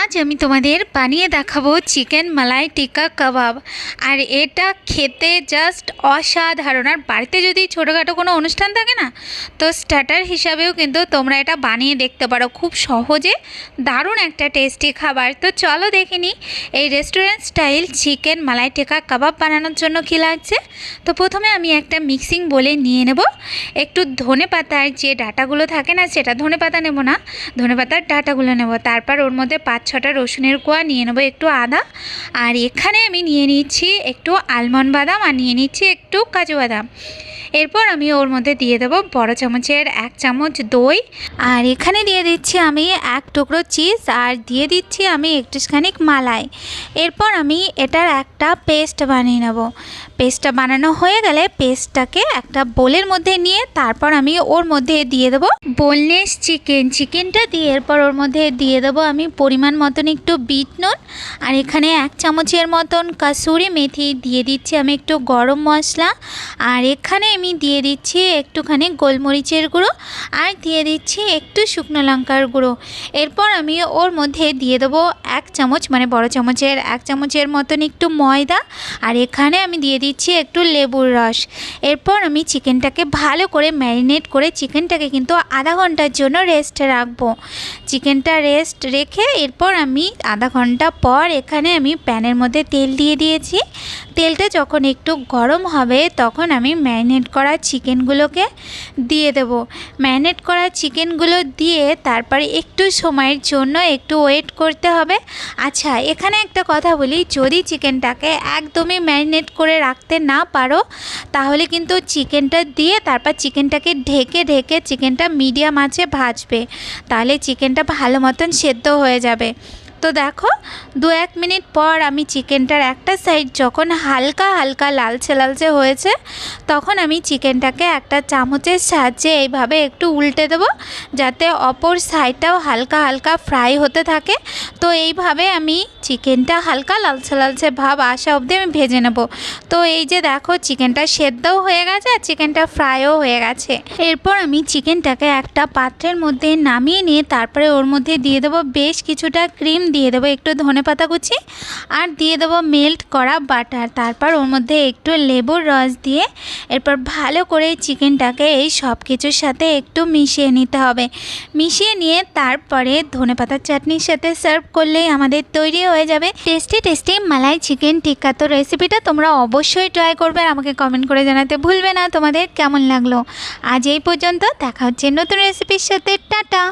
आज আমি তোমাদের বানিয়ে দেখাবো চিকেন মালাই টিক্কা কাবাব। আর এটা খেতে জাস্ট অসাধারণ। আর বাড়িতে যদি ছোটোখাটো কোনো অনুষ্ঠান থাকে না, তো স্টার্টার হিসাবেও কিন্তু তোমরা এটা বানিয়ে দেখতে পারো। খুব সহজে দারুণ একটা টেস্টি খাবার। তো চলো দেখে নিই এই রেস্টুরেন্ট স্টাইল চিকেন মালাই টিক্কা কাবাব বানানোর জন্য কী লাগছে। তো প্রথমে আমি একটা মিক্সিং বলে নিয়ে নেব একটু ধনে পাতার যে ডাঁটাগুলো থাকে না, সেটা ধনে পাতা নেব না, ধনে পাতার ডাঁটাগুলো নেব। তারপর ওর মধ্যে 5-6টা রসুনের কোয়া নিয়ে নেবো, একটু আদা, আর এখানে আমি নিয়ে নিচ্ছি একটু আলমন্ড বাদাম, আর নিয়ে নিচ্ছি একটু কাজু বাদাম। এরপর আমি ওর মধ্যে দিয়ে দেবো বড় চামচের 1 চামচ দই, আর এখানে দিয়ে দিচ্ছি আমি 1 টুকরো চিজ, আর দিয়ে দিচ্ছি আমি একটুখানি মালাই। এরপর আমি এটার একটা পেস্ট বানিয়ে নেব। পেস্টটা বানানো হয়ে গেলে পেস্টটাকে একটা বোলের মধ্যে নিয়ে তারপর আমি ওর মধ্যে দিয়ে দেবো বোনলেস চিকেনটা দিয়ে এরপর ওর মধ্যে দিয়ে দেবো আমি পরিমাণ মতন একটু বিট নুন, আর এখানে 1 চামচের মতন কাসুরি মেথি দিয়ে দিচ্ছি আমি একটু গরম মশলা, আর এখানে আমি দিয়ে দিচ্ছি একটুখানি গোলমরিচের গুঁড়ো, আর দিয়ে দিচ্ছি একটু শুকনো লঙ্কার গুঁড়ো। এরপর আমি ওর মধ্যে দিয়ে দেবো 1 চামচ, মানে বড় চামচের 1 চামচের মতন একটু ময়দা, আর এখানে আমি দিয়ে দিচ্ছি একটু লেবুর রস। এরপর আমি চিকেনটাকে ভালো করে ম্যারিনেট করে চিকেনটাকে কিন্তু আধা ঘন্টার জন্য রেস্টে রাখবো। চিকেনটা রেস্ট রেখে এরপর আমি আধা ঘন্টা পর এখানে আমি প্যানের মধ্যে তেল দিয়ে দিয়েছি। তেলটা যখন একটু গরম হবে তখন আমি ম্যারিনেট করা চিকেনগুলোকে দিয়ে দেব। ম্যারিনেট করা চিকেনগুলো দিয়ে তারপরে একটু সময়ের জন্য একটু ওয়েট করতে হবে। আচ্ছা, এখানে একটা কথা বলি, যদি চিকেনটাকে একদমই ম্যারিনেট করে রাখতে না পারো তাহলে কিন্তু চিকেনটা দিয়ে তারপর চিকেনটাকে ঢেকে ঢেকে চিকেনটা মিডিয়াম আঁচে ভাজবে, তাহলে চিকেনটা ভালো মতন সেদ্ধ হয়ে যাবে। তো দেখো 2-1 মিনিট পর আমি চিকেনটার একটা সাইড যখন হালকা হালকা লালচে লালচে হয়েছে তখন আমি চিকেনটাকে একটা চামচের সাহায্যে এইভাবে একটু উল্টে দেবো যাতে অপর সাইডটাও হালকা হালকা ফ্রাই হতে থাকে। তো এইভাবে আমি চিকেনটা হালকা লালচে লালচে ভাব আসা অবধি আমি ভেজে নেব। তো এই যে দেখো চিকেনটা সেদ্ধও হয়ে গেছে আর চিকেনটা ফ্রাইও হয়ে গেছে। এরপর আমি চিকেনটাকে একটা পাত্রের মধ্যে নামিয়ে নিয়ে তারপরে ওর মধ্যে দিয়ে দেবো বেশ কিছুটা ক্রিম, দিয়ে দেবো একটু ধনেপাতা কুচি, আর দিয়ে দেবো মেল্ট করা বাটার। তারপর ওর মধ্যে একটু লেবুর রস দিয়ে এরপর ভালো করে চিকেনটাকে এই সব কিছুর সাথে একটু মিশিয়ে নিতে হবে। মিশিয়ে নিয়ে তারপরে ধনেপাতার চাটনির সাথে সার্ভ করলেই আমাদের তৈরি হয়ে যাবে টেস্টি মালাই চিকেন টিক্কা। তো রেসিপিটা তোমরা অবশ্যই ট্রাই করবে আর আমাকে কমেন্ট করে জানাতে ভুলবে না তোমাদের কেমন লাগলো। আজ এই পর্যন্ত, দেখা হচ্ছে নতুন রেসিপির সাথে। টাটা।